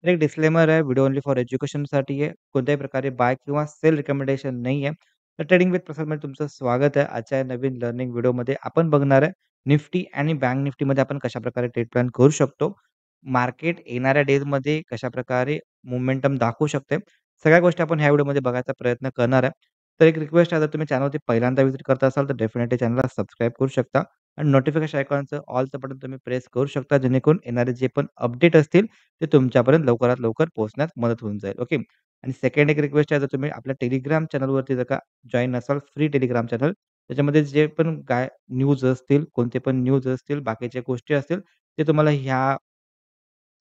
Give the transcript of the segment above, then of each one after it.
तर एक डिस्क्लेमर आहे, व्हिडिओ ओन्ली फॉर एज्युकेशनसाठी आहे. कोणत्याही प्रकारे बाय किंवा सेल रिकमेंडेशन नाही आहे. तर ट्रेडिंग विथ प्रसादमध्ये तुमचं स्वागत आहे. आजच्या या नवीन लर्निंग व्हिडिओमध्ये आपण बघणार आहे, निफ्टी आणि बँक निफ्टीमध्ये आपण कशाप्रकारे ट्रेड प्लॅन करू शकतो. मार्केट येणाऱ्या डेजमध्ये कशाप्रकारे मोमेंटम दाखवू शकते. सगळ्या गोष्टी आपण ह्या व्हिडिओमध्ये बघायचा प्रयत्न करणार आहे. तर एक रिक्वेस्ट आहे, जर तुम्ही चॅनलवरती पहिल्यांदा व्हिजिट करत असाल, तर डेफिनेटली चॅनलला सबस्क्राईब करू शकता आणि नोटिफिकेशन आयकॉनचं ऑलचं बटन तुम्ही प्रेस करू शकता, जेणेकरून येणारे जे पण अपडेट असतील ते तुमच्यापर्यंत लवकरात लवकर पोहोचण्यास मदत होऊन जाईल. ओके. आणि सेकंड एक रिक्वेस्ट आहे, जर तुम्ही आपल्या टेलिग्राम चॅनलवरती जर का जॉइन नसाल, फ्री टेलिग्राम चॅनल, त्याच्यामध्ये जे पण काय न्यूज असतील, कोणते पण न्यूज असतील, बाकीच्या गोष्टी असतील, ते तुम्हाला ह्या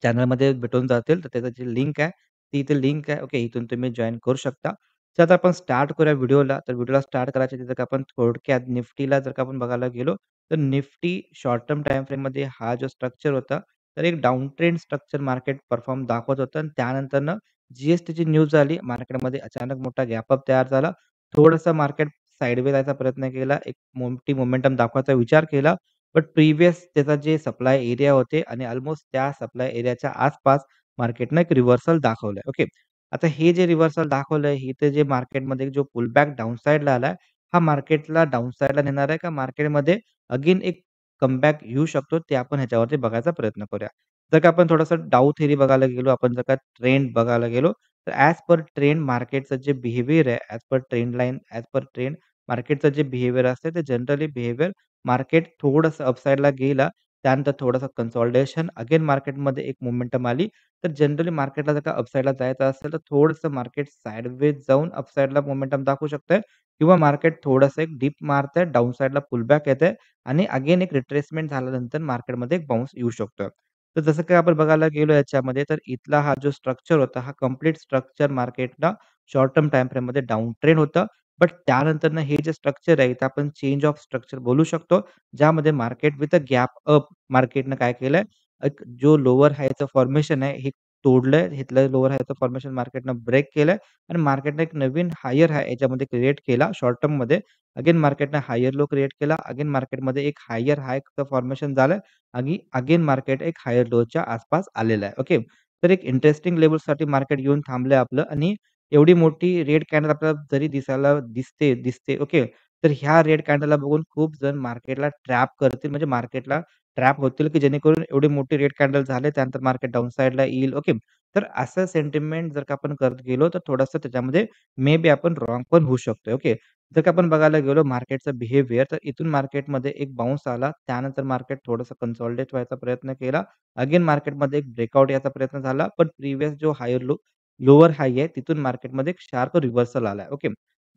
चॅनलमध्ये भेटून जातील. तर त्याची जी लिंक आहे, ती इथे लिंक आहे. ओके. इथून तुम्ही जॉइन करू शकता. तर आता आपण स्टार्ट करूया व्हिडिओला. तर व्हिडिओला स्टार्ट करायच्या आधी जर का आपण थोडक्यात निफ्टीला जर का आपण बघायला गेलो, तर निफ्टी शॉर्ट टर्म टाईम फ्रेममध्ये हा जो स्ट्रक्चर होता, तर एक down trend structure market perform दाखवत होतं आणि त्यानंतरनं जी-एस-टीची न्यूज आली. मार्केटमध्ये अचानक मोठा गॅप अप तयार झाला. थोडंसं मार्केट साइडवेज जायचा प्रयत्न केला. एक मोठी मोमेंटम दाखवायचा विचार केला. बट प्रिव्हियस त्याचा जे सप्लाय एरिया होते आणि अल्मोस्ट त्या सप्लाय एरियाच्या आसपास मार्केटनं एक रिव्हर्सल दाखवलंय. ओके. आता हे जे रिव्हर्सल दाखवलंय, इथे जे मार्केटमध्ये जो पुलबॅक डाउन साइडला आलाय, हा मार्केटला डाउन साइडला नेणार आहे का मार्केटमध्ये अगेन एक कमबॅक येऊ शकतो, ते आपण ह्याच्यावरती बघायचा प्रयत्न करूया. जर का आपण थोडंसं डाऊ थिअरी बघायला गेलो, आपण जर का ट्रेंड बघायला गेलो, तर ॲज पर ट्रेंड मार्केटचं जे बिहेवियर आहे, as per trend line, as per trend मार्केटचं जे बिहेवियर असते, ते जनरली बिहेवियर मार्केट थोडंसं अपसाइडला गेला, त्यानंतर थोडंसं कन्सॉलिडेशन, अगेन मार्केटमध्ये एक मोमेंटम आली. तर जनरली मार्केटला जर का अपसाइडला जायचं असेल, तर थोडंसं मार्केट साइडवेज जाऊन अपसाइडला मोमेंटम दाखवू शकतंय किंवा मार्केट थोडंसं एक डिप मारतंय, डाउन साइडला पुलबॅक येतंय आणि अगेन एक रिट्रेसमेंट झाल्यानंतर मार्केटमध्ये एक बाउन्स येऊ शकतो. तर जसं काही आपण बघायला गेलो याच्यामध्ये, तर इथला हा जो स्ट्रक्चर होता, हा कंप्लीट स्ट्रक्चर मार्केटला शॉर्ट टर्म टाईम फ्रेममध्ये डाउन ट्रेंड होतं. बट त्यानंतरनं हे जे स्ट्रक्चर आहे, इथं आपण चेंज ऑफ स्ट्रक्चर बोलू शकतो. ज्यामध्ये market with a gap up मार्केटनं काय केलंय, एक जो लोवर हायचं फॉर्मेशन आहे, हे तोडलंय. इथलं लोवर हायचं फॉर्मेशन मार्केटनं ब्रेक केलंय आणि मार्केटनं एक नवीन हायर हाय याच्यामध्ये क्रिएट केला शॉर्ट टर्ममध्ये. अगेन मार्केटनं हायर लो क्रिएट केला. अगेन मार्केटमध्ये एक हायर हायचं फॉर्मेशन झालंय आणि अगेन मार्केट एक हायर लोच्या आसपास आलेलं आहे. ओके. तर एक इंटरेस्टिंग लेव्हल्ससाठी मार्केट येऊन थांबलंय आपलं आणि एवढी मोठी रेड कॅन्डल आपल्याला जरी दिसायला दिसते. ओके. तर ह्या रेड कॅन्डलला बघून खूप जण मार्केटला ट्रॅप करतील, म्हणजे मार्केटला ट्रॅप होतील, की जेणेकरून एवढी मोठी रेड कॅन्डल झाले, त्यानंतर मार्केट डाउन साइडला येईल. ओके. तर असं सेंटिमेंट जर का आपण करत गेलो, तर थोडंसं त्याच्यामध्ये मे बी आपण रॉंग पण होऊ शकतोय. ओके. जर का आपण बघायला गेलो मार्केटचं बिहेवियर, तर इथून मार्केटमध्ये एक बाउन्स आला. त्यानंतर मार्केट थोडंसं कन्सॉलिडेट व्हायचा प्रयत्न केला. अगेन मार्केटमध्ये एक ब्रेकआउट याचा प्रयत्न झाला. पण प्रिव्हियस जो हायर लोवर हाय आहे, तिथून मार्केटमध्ये एक शार्प रिव्हर्सल आलाय. ओके.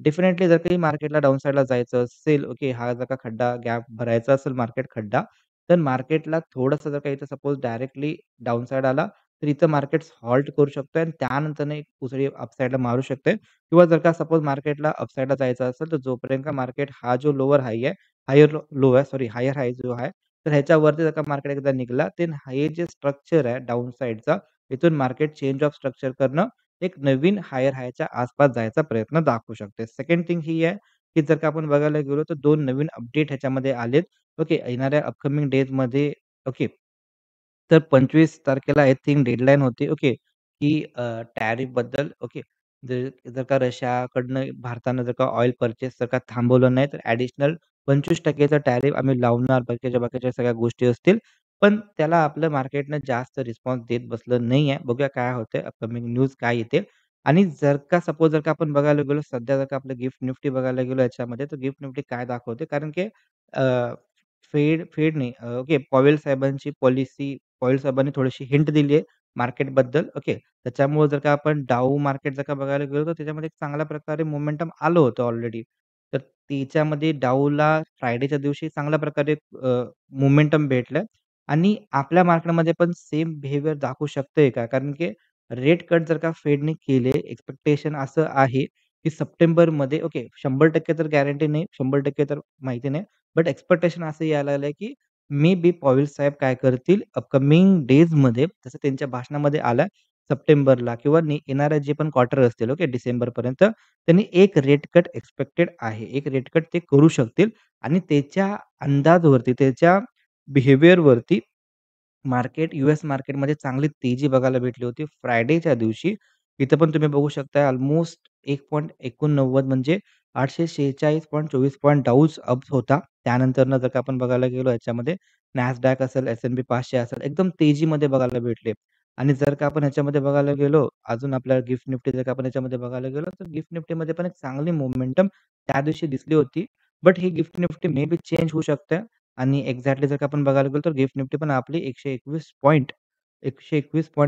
डेफिनेटली जर काही मार्केटला डाउन साइडला जायचं असेल, ओके, हा जर का खड्डा गॅप भरायचा असेल मार्केट खड्डा, तर मार्केटला थोडंसं जर का इथं सपोज डायरेक्टली डाउन साइड आला, तर इथं मार्केट हॉल्ट करू शकतोय आणि त्यानंतरनं एक उसळी अपसाइडला मारू शकते किंवा जर का सपोज मार्केटला अपसाइडला जायचं असेल, तर जोपर्यंत मार्केट हा जो लोवर हाय आहे, हायर लो आहे, सॉरी हायर हाय जो आहे, तर ह्याच्यावरती जर का मार्केट एकदा निघाला, हे जे स्ट्रक्चर आहे डाउन साइडचा, इथून मार्केट चेंज ऑफ स्ट्रक्चर करणं एक नवीन हायर हायच्या आसपास जायचा प्रयत्न दाखवू शकते. सेकंड थिंग ही आहे, की जर का आपण बघायला गेलो तर 2 नवीन अपडेट ह्याच्यामध्ये आलेत. ओके. येणाऱ्या अपकमिंग डेजमध्ये ओके. तर 25 तारखेला आय थिंक डेडलाईन होती. ओके. की टॅरिफबद्दल ओके. जर जर का रशियाकडनं भारतानं जर का ऑइल पर्चेस जर का थांबवलं नाही, तर ॲडिशनल 25% चं टॅरिफ आम्ही लावणार. बाकीच्या सगळ्या गोष्टी असतील. पण त्याला आपलं मार्केटनं जास्त रिस्पॉन्स देत बसलं नाहीये. बघूया काय होतंय, अपकमिंग न्यूज काय येते. आणि जर का सपोज जर का आपण बघायला गेलो, सध्या जर का आपलं गिफ्ट निफ्टी बघायला गेलो याच्यामध्ये, तर गिफ्ट निफ्टी काय दाखवते, कारण की फेड नाही ओके, पॉवेल साहेबांची पॉलिसी, पॉवेल साहेबांनी थोडीशी हिंट दिली आहे मार्केटबद्दल. ओके. त्याच्यामुळे जर का आपण डाऊ मार्केट जर का बघायला गेलो, तर त्याच्यामध्ये एक चांगल्या प्रकारे मोमेंटम आलं होतं ऑलरेडी. तर त्याच्यामध्ये डाऊला फ्रायडेच्या दिवशी चांगल्या प्रकारे मोमेंटम भेटलं आणि आपल्या मार्केटमध्ये पण सेम बिहेवियर दाखवू शकतंय का? कारण की रेट कट जर का फेडने केले, एक्स्पेक्टेशन असं आहे, की सप्टेंबरमध्ये ओके, 100% तर गॅरंटी नाही, 100% तर माहिती नाही. बट एक्स्पेक्टेशन असं यायला लागलंय, की मे बी पॉवेल साहेब काय करतील अपकमिंग डेजमध्ये, जसं त्यांच्या भाषणामध्ये आलं सप्टेंबरला किंवा येणाऱ्या जे पण क्वार्टर असतील ओके, डिसेंबरपर्यंत त्यांनी एक रेट कट एक्स्पेक्टेड आहे. एक रेट कट ते करू शकतील आणि त्याच्या अंदाजवरती, त्याच्या बिहेवियरवरती यूएस मार्केटमध्ये चांगली तेजी बघायला भेटली होती फ्रायडेच्या दिवशी. इथं पण तुम्ही बघू शकता अल्मोस्ट 1.89 म्हणजे 846.24 पॉइंट डाऊच अप होता. त्यानंतरनं जर का आपण बघायला गेलो ह्याच्यामध्ये NASDAQ असेल, S&P 500 असेल, एकदम तेजीमध्ये बघायला भेटले. आणि जर का आपण ह्याच्यामध्ये बघायला गेलो, अजून आपल्याला गिफ्ट निफ्टी जर का आपण ह्याच्यामध्ये बघायला गेलो, तर गिफ्ट निफ्टीमध्ये पण एक चांगली मोमेंटम त्या दिवशी दिसली होती. But he gift Nifty may be change होऊ शकते. आणि एक्झॅक्टली जर का आपण बघायला गेलो तर गिफ्ट निफ्टी पण आपली 121 पॉइंट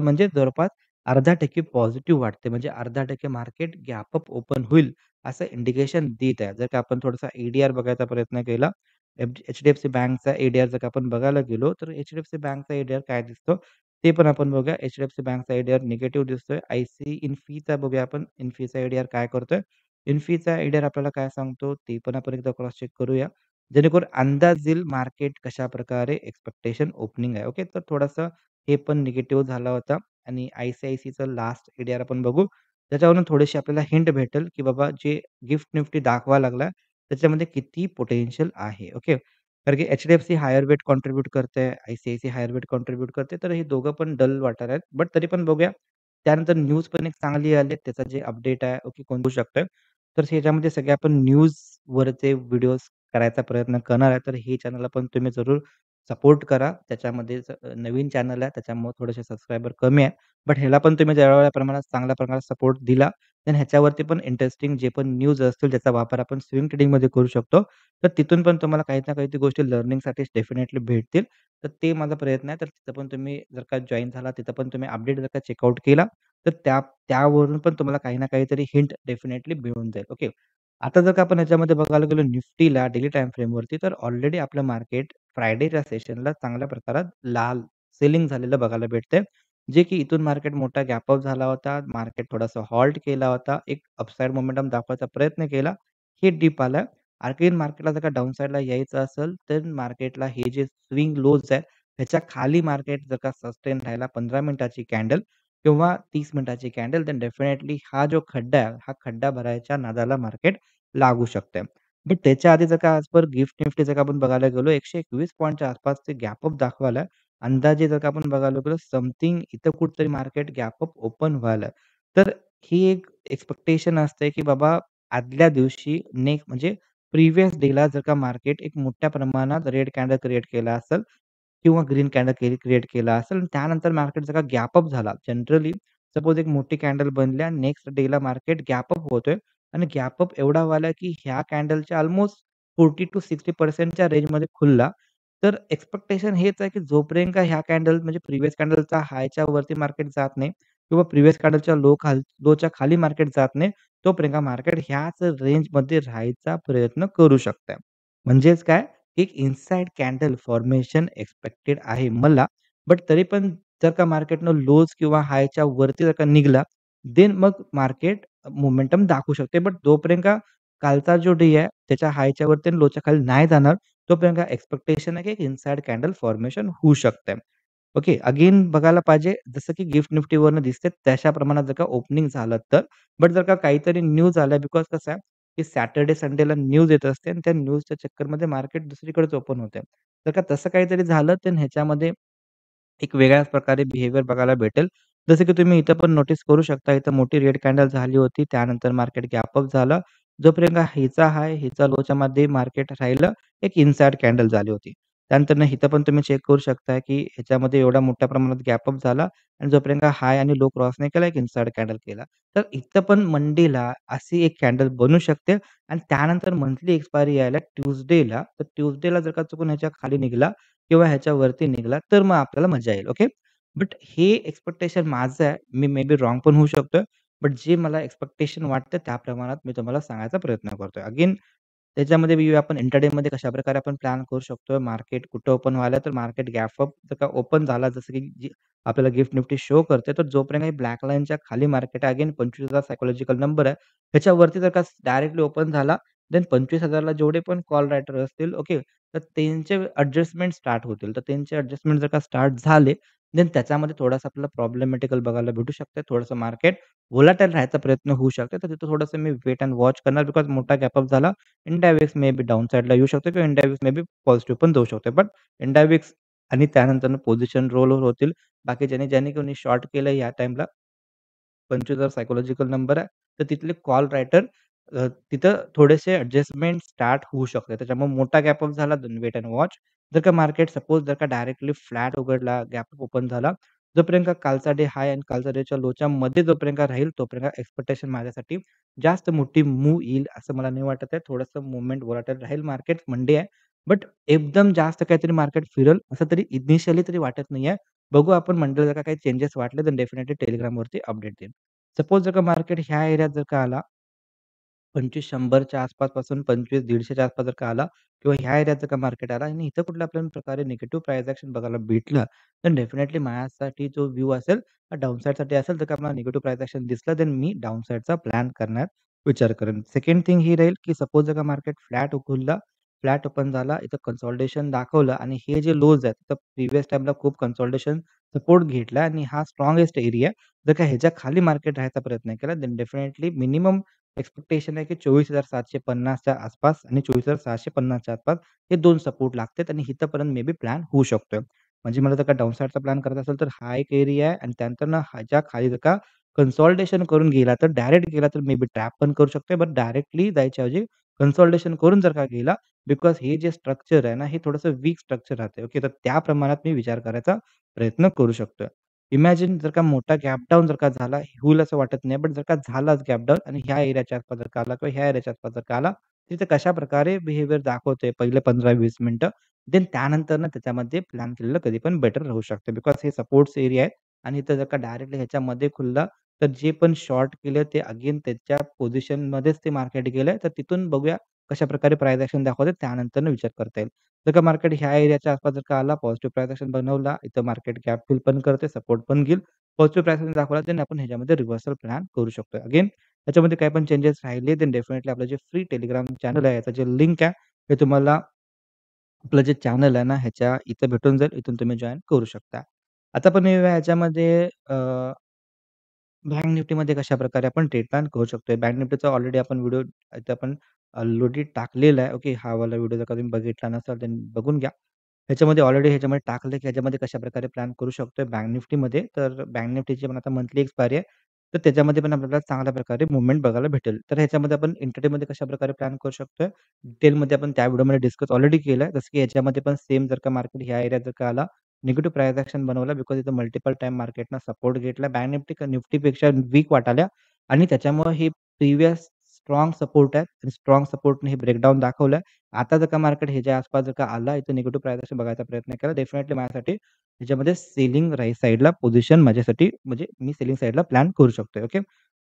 म्हणजे जवळपास अर्धा टक्के पॉझिटिव्ह वाटते. म्हणजे अर्धा टक्के मार्केट गॅप अप ओपन होईल असं इंडिकेशन देत आहे. जर का आपण थोडासा एडीआर बघायचा प्रयत्न केला, एच-डी-एफ-सी बँकचा एडीआर जर का आपण बघायला गेलो, तर एच-डी-एफ-सी बँकचा एडीआर काय दिसतो ते पण आपण बघूया. एच-डी-एफ-सी बँकचा एडीआर निगेटिव्ह दिसतोय. इन्फीचा बघूया आपण. इन्फीचा एडीआर काय करतोय? इन्फीचा एडीआर आपल्याला काय सांगतो ते पण आपण एकदा क्रॉस चेक करूया. जेणेकरून अंदाज येईल मार्केट कशाप्रकारे एक्स्पेक्टेशन ओपनिंग आहे. ओके. तर थोडंसं हे पण निगेटिव्ह झाला होता आणि आय-सी-आय-सी-आयचं लास्ट एडीआर आपण बघू. त्याच्यावरून थोडीशी आपल्याला हिंट भेटेल, की बाबा जे गिफ्ट निफ्टी दाखवायला लागला, त्याच्यामध्ये किती पोटेन्शियल आहे. ओके. कारण की एच-डी-एफ-सी हायर वेट कॉन्ट्रिब्यूट करतंय, आय-सी-आय-सी हायर वेट कॉन्ट्रिब्यूट करते. तर हे दोघं पण डल वाटत आहेत. बट तरी पण बघूया. त्यानंतर न्यूज पण एक चांगली आली. त्याचा जे अपडेट आहे, ओके, कोण होऊ शकतं. तर ह्याच्यामध्ये सगळे आपण न्यूजवरचे व्हिडिओज करायचा प्रयत्न करणार आहे. तर हे चॅनलला पण तुम्ही जरूर सपोर्ट करा. त्याच्यामध्ये नवीन चॅनल आहे त्याच्यामुळे थोडेसे सबस्क्रायबर कमी आहे. बट ह्याला पण तुम्ही जेवढ्या प्रमाणात चांगल्या प्रकारे सपोर्ट दिला, तर ह्याच्यावरती पण इंटरेस्टिंग जे पण न्यूज असतील त्याचा वापर आपण स्विंग ट्रेडिंगमध्ये करू शकतो. तर तिथून पण तुम्हाला काही ना काही गोष्टी लर्निंगसाठी डेफिनेटली भेटतील. तर ते माझा प्रयत्न आहे. तर तिथं पण तुम्ही जर का जॉइन झाला, तिथं पण तुम्ही अपडेट जर का चेकआउट केला, तर त्यावरून पण तुम्हाला काही ना काहीतरी हिंट डेफिनेटली मिळून जाईल. ओके. आता जर का आपण ह्याच्यामध्ये बघायला गेलो निफ्टीला डेली टाईम फ्रेमवरती, तर ऑलरेडी आपलं मार्केट फ्रायडेच्या सेशनला चांगल्या प्रकारात लाल सेलिंग झालेलं बघायला भेटतंय. जे की इथून मार्केट मोठा गॅप अप झाला होता. मार्केट थोडासा हॉल्ट केला होता. एक अपसाइड मोमेंटम दाखवायचा प्रयत्न केला. हे डिप आलं. आणखीन मार्केटला जर का डाउन साइडला यायचं असेल, तर मार्केटला हे जे स्विंग लोज आहे, ह्याच्या खाली मार्केट जर का सस्टेन राहिला 15 मिनिटाची कॅन्डल किंवा 30 मिनिटाची कॅन्डल, तर डेफिनेटली हा जो खड्डा आहे, हा खड्डा भरायच्या नादाला मार्केट लागू शकते. बट त्याच्या आधी जर का ॲज पर गिफ्ट निफ्टी जर का आपण बघायला गेलो 121 पॉइंटच्या आसपासचे गॅप अप दाखवायला. अंदाजे जर का आपण बघायला गेलो समथिंग इथं कुठेतरी मार्केट गॅप अप ओपन व्हायला. तर ही एक एक्स्पेक्टेशन असते, की बाबा आदल्या दिवशी म्हणजे प्रिव्हियस डेला जर का मार्केट एक मोठ्या प्रमाणात रेड कॅन्डल क्रिएट केला असेल किंवा ग्रीन कॅन्डल क्रिएट केला असेल आणि त्यानंतर मार्केट जर का गॅप अप झाला. जनरली सपोज एक मोठी कॅन्डल बनली आणि नेक्स्ट डेला मार्केट गॅप अप होतोय आणि गॅप अप एवढा व्हायला, की ह्या कॅन्डलच्या अल्मोस्ट 40% to 60% च्या रेंजमध्ये खुलला. तर एक्स्पेक्टेशन हेच आहे, की जोपर्यंत ह्या कॅन्डल म्हणजे प्रिव्हियस कॅन्डलचा हायच्या वरती मार्केट जात नाही किंवा प्रिव्हियस कॅन्डलच्या लोच्या खाली मार्केट जात नाही, तोपर्यंत मार्केट ह्याच रेंजमध्ये राहायचा प्रयत्न करू शकतंय. म्हणजेच काय, एक इनसाइड कॅन्डल फॉर्मेशन एक्स्पेक्टेड आहे मला. बट तरी पण जर का मार्केटनं लोज किंवा हायच्या वरती जर का निघाला, देन मग मार्केट मोमेंटम दाखवू शकते. बट जोपर्यंत कालचा जो डे आहे, त्याच्या हायच्या वरती आणि लोच्या खाली नाही जाणार, तोपर्यंत एक्स्पेक्टेशन आहे, की एक इनसाइड कॅन्डल फॉर्मेशन होऊ शकते. ओके. अगेन बघायला पाहिजे जसं की गिफ्ट निफ्टीवरनं दिसते तशा प्रमाणात जर का ओपनिंग झालं तर. बट जर का काहीतरी न्यूज आल्या बिकॉज कसं आहे, की सॅटर्डे संडेला न्यूज येत असते आणि त्या न्यूजच्या चक्करमध्ये मार्केट दुसरीकडेच ओपन होते. जर का तसं काहीतरी झालं तर ह्याच्यामध्ये एक वेगळ्याच प्रकारे बिहेवियर बघायला भेटेल. जसं की तुम्ही इथं पण नोटीस करू शकता. इथं मोठी रेड कॅन्डल झाली होती. त्यानंतर मार्केट गॅप अप झालं. जोपर्यंत हिचा हाय, हिचा लोच्या मध्ये मार्केट राहिलं. एक इनसाइड कॅन्डल झाली होती. त्यानंतर इथं पण तुम्ही चेक करू शकता, की ह्याच्यामध्ये एवढा मोठ्या प्रमाणात गॅप अप झाला आणि जोपर्यंत हाय आणि लो क्रॉस नाही केला, एक इनसाइड कॅन्डल केला. तर इथं पण मंडेला अशी एक कॅन्डल बनू शकते आणि त्यानंतर मंथली एक्सपायरी यायला ट्यूसडेला. तर ट्यूसडेला जर का चुकून ह्याच्या खाली निघाला किंवा ह्याच्यावरती निघाला, तर मग आपल्याला मजा येईल. ओके. बट हे एक्स्पेक्टेशन माझं आहे. मी मे बी रॉंग पण होऊ शकतोय. बट जे मला एक्स्पेक्टेशन वाटतं त्या प्रमाणात मी तुम्हाला सांगायचा प्रयत्न करतोय. अगेन त्याच्यामध्ये बी आपण इंटरडेमध्ये कशाप्रकारे आपण प्लॅन करू शकतो. मार्केट कुठं ओपन व्हायला, तर मार्केट गॅप अप जर का ओपन झाला, जसं की आपल्याला गिफ्ट निफ्टी शो करते, तर जोपर्यंत काही ब्लॅक लाईनच्या खाली मार्केट आहे, अगेन 25,000 सायकॉलॉजिकल नंबर आहे. ह्याच्यावरती जर का डायरेक्टली ओपन झाला, देन 25,000 ला जेवढे पण कॉल रायटर असतील, ओके, तर त्यांचे ॲडजस्टमेंट स्टार्ट होतील. तर त्यांचे ॲडजस्टमेंट जर का स्टार्ट झाले, देन त्याच्यामध्ये थोडासा आपल्याला प्रॉब्लेमॅटिकल बघायला भेटू शकते. थोडंसं मार्केट व्होलॅटाईल राहायचा प्रयत्न होऊ शकतो. तर तिथं थोडंसं मी वेट एंड वॉच करणार बिकॉज मोठा गॅप अप झाला. इंडिया मे बी डाउन साइडला येऊ शकतो किंवा इंडिया मे बी पॉझिटिव्ह पण जाऊ शकतो. बट इंडिया आणि त्यानंतर पोझिशन रोल ओव्हर होतील. बाकी ज्याने कोणी शॉर्ट केलं या टाईमला 25,000 सायकॉलॉजिकल नंबर आहे. तर तिथले कॉल रायटर तिथं थोडेसे ॲडजस्टमेंट स्टार्ट होऊ शकते. त्याच्यामुळे मोठा गॅप अप झाला, देन वेट एंड वॉच. जर का मार्केट सपोज जर का डायरेक्टली फ्लॅट उघडला, गॅप ओपन झाला, जोपर्यंत कालचा डे हाय आणि कालचा डेच्या लोच्या मध्ये जोपर्यंत राहील, तोपर्यंत एक्स्पेक्टेशन माझ्यासाठी जास्त मोठी मूव्ह येईल असं मला नाही वाटत आहे. थोडंसं मूव्हमेंट व्होलॅटाईल राहील. मार्केट मंडे आहे. बट एकदम जास्त काहीतरी मार्केट फिरेल असं तरी इनिशियली तरी वाटत नाहीये. बघू आपण मंडेला जर का काही चेंजेस वाटले, तर डेफिनेटली Telegramवरती अपडेट देईन. सपोज जर का मार्केट ह्या एरियात जर का आला 25,100च्या आसपासपासून 25,150च्या आसपास जर का आला किंवा ह्या एरियात जर का मार्केट आला आणि इथं कुठल्या आपल्याला प्रकारे निगेटिव्ह प्राइस एक्शन बघायला भेटलं, तर डेफिनेटली माझ्यासाठी जो व्ह्यू असेल, हा डाउनसाइडसाठी असेल. जर का मला निगेटिव्ह प्राइस एक्शन दिसलं, तर मी डाउनसाइडचा प्लॅन करण्यात विचार करेन. सेकंड थिंग ही राहील, की सपोज जर का मार्केट फ्लॅट खुलला, फ्लॅट ओपन झाला, इथं कन्सॉलिडेशन दाखवलं आणि हे जे लोज आहेत, तर प्रिव्हियस टाईमला खूप कन्सॉलिडेशन सपोर्ट घेतला आणि हा स्ट्राँगेस्ट एरिया आहे. जर का ह्याच्या खाली मार्केट राहायचा प्रयत्न केला, देन डेफिनेटली मिनिमम एक्स्पेक्टेशन आहे की 24,750च्या आसपास आणि 24,650च्या आसपास हे 2 सपोर्ट लागतात आणि इथपर्यंत मे बी प्लॅन होऊ शकतोय. म्हणजे मला जर का डाउनसाइडचा प्लॅन करायचा असेल, तर हा एक एरिया आहे आणि त्यानंतर ना ह्याच्या खाली जर का कन्सॉलिडेशन करून गेला, तर डायरेक्ट गेला तर मे बी ट्रॅप पण करू शकतोय. बट डायरेक्टली जायच्या ऐवजी कन्सॉलिडेशन करून जर का गेला, बिकॉज हे जे स्ट्रक्चर आहे ना, हे थोडंसं वीक स्ट्रक्चर राहते. ओके, तर त्या प्रमाणात मी विचार करायचा प्रयत्न करू शकतोय. इमॅजिन जर का मोठा गॅप डाउन जर का झाला, होईल असं वाटत नाही. बट जर का झालाच गॅप डाउन आणि ह्या एरियाच्या आसपास जर का आला किंवा ह्या एरियाच्या आसपास जर का आला, तिथे कशाप्रकारे बिहेवियर दाखवतोय पहिले 15-20 मिनिटं. देन त्यानंतर ना त्याच्यामध्ये प्लॅन केलेलं कधी पण बेटर राहू शकतं. बिकॉज हे सपोर्ट्स एरिया आहे आणि इथं जर का डायरेक्टली ह्याच्यामध्ये खुलला, तर जे पण शॉर्ट केले ते अगेन त्याच्या पोझिशनमध्येच ते मार्केट गेलंय. तर तिथून बघूया कशाप्रकारे प्राईस एक्शन दाखवते त्यानंतरनं विचार करता येईल. जर का मार्केट ह्या एरियाच्या आसपास जर का आला, पॉझिटिव्ह प्राईस एक्शन बनवला, इथं मार्केट गॅप फिल पण करते, सपोर्ट पण घेईल. पॉझिटिव्ह प्राईस एक्शन दाखवला, तर आपण ह्याच्यामध्ये रिव्हर्सल प्लॅन करू शकतो. अगेन त्याच्यामध्ये काही पण चेंजेस राहिले, तर डेफिनिटली आपलं जे फ्री टेलिग्राम चॅनल आहे, याचं जे लिंक आहे, हे तुम्हाला आपलं जे चॅनल आहे ना, ह्याच्या इथं भेटून जाईल. इथून तुम्ही जॉइन करू शकता. आता आपण येऊया ह्याच्यामध्ये बँक निफ्टीमध्ये कशाप्रकारे आपण ट्रेड प्लॅन करू शकतोय. बँक निफ्टीचा ऑलरेडी आपण व्हिडिओ इथे आपण ऑलरेडी टाकलेला आहे. ओके. हा वाला व्हिडिओ जर का तुम्ही बघितला नसाल, तर बघून घ्या. ह्याच्यामध्ये ऑलरेडी ह्याच्यामध्ये टाकलं, की ह्याच्यामध्ये कशाप्रकारे प्लॅन करू शकतोय बँक निफ्टीमध्ये. तर बँक निफ्टीची पण आता मंथली एक्सपायरी आहे. तर त्याच्यामध्ये पण आपल्याला चांगल्या प्रकारे मूव्हमेंट बघायला भेटेल. तर ह्याच्यामध्ये आपण इंट्राडेमध्ये कशाप्रकारे प्लॅन करू शकतोय, डिटेलमध्ये आपण त्या व्हिडिओमध्ये डिस्कस ऑलरेडी केलं आहे. जसं की ह्याच्यामध्ये पण सेम जर का मार्केट ह्या एरियात जर का आला, निगेटिव्ह प्राइस एक्शन बनवला बिकॉज इथं मल्टिपल टाईम मार्केटनं सपोर्ट घेतला. बँक निफ्टी निफ्टीपेक्षा वीक वाटाल्या आणि त्याच्यामुळे हे प्रिव्हियस स्ट्राँग सपोर्ट आहे आणि स्ट्राँग सपोर्टने हे ब्रेकडाउन दाखवलं. आता जर का मार्केट ह्याच्या आसपास जर का आला, इथं निगेटिव्ह प्राइस एक्शन बघायचा प्रयत्न केला, डेफिनिटली माझ्यासाठी ह्याच्यामध्ये सेलिंग राईट साइडला पोझिशन माझ्यासाठी म्हणजे मी सेलिंग साइडला प्लॅन करू शकतोय. ओके.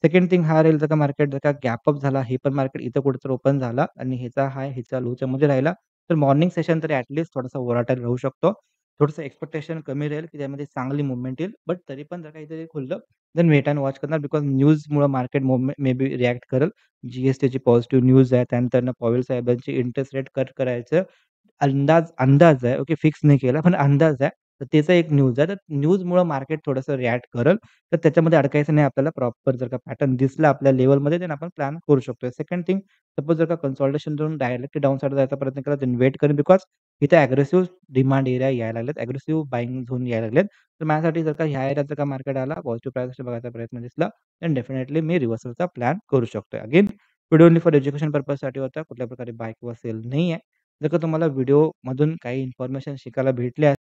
सेकंड थिंग हा राहील जर का मार्केट जर का गॅप अप झाला, हे पण मार्केट इथं कुठेतरी ओपन झाला आणि ह्याचा हाय ह्याच्या लोच्या मध्ये राहिला, तर मॉर्निंग सेशन तरी थोडासा व्होलाटाईल राहू शकतो. थोडंसं एक्स्पेक्टेशन कमी राहील, की त्यामध्ये चांगली मूव्हमेंट येईल. बट तरी पण जर काहीतरी खुललं, देन वेट एंड वॉच करणार बिकॉज न्यूजमुळं market movement may be react करेल. जी-एस-टीची पॉझिटिव्ह न्यूज आहे. त्यानंतरनं पॉवेल साहेबांची इंटरेस्ट रेट कट करायचं अंदाज आहे. ओके, फिक्स नाही केला, पण अंदाज आहे. तर त्याचा एक न्यूज आहे. तर न्यूजमुळं मार्केट थोडंसं रिएक्ट करेल. तर त्याच्यामध्ये अडकायचं नाही आपल्याला. प्रॉपर जर का पॅटर्न दिसला आपल्या लेव्हलमध्ये, देन आपण प्लॅन करू शकतो. सेकंड थिंग, सपोज जर का कन्सॉलिडेशन देऊन डायरेक्टली डाउन साइड जायचा प्रयत्न केला, देन वेट करेन बिकॉज इथे अग्रेसिव्ह डिमांड एरिया यायला लागलेत. अग्रेसिव्ह बायिंग झोन यायला लागलेत. तर माझ्यासाठी जर का ह्या एरियात जर का मार्केट आला, पॉझिटिव्ह प्राइस बघायचा प्रयत्न दिसला, देन डेफिनिटली मी रिव्हर्सलचा प्लॅन करू शकतोय. Again video only for education पर्पजसाठी होता. कुठल्या प्रकारे बाय किंवा सेल नाहीये. जर का तुम्हाला व्हिडिओमधून काही इन्फॉर्मेशन शिकायला भेटली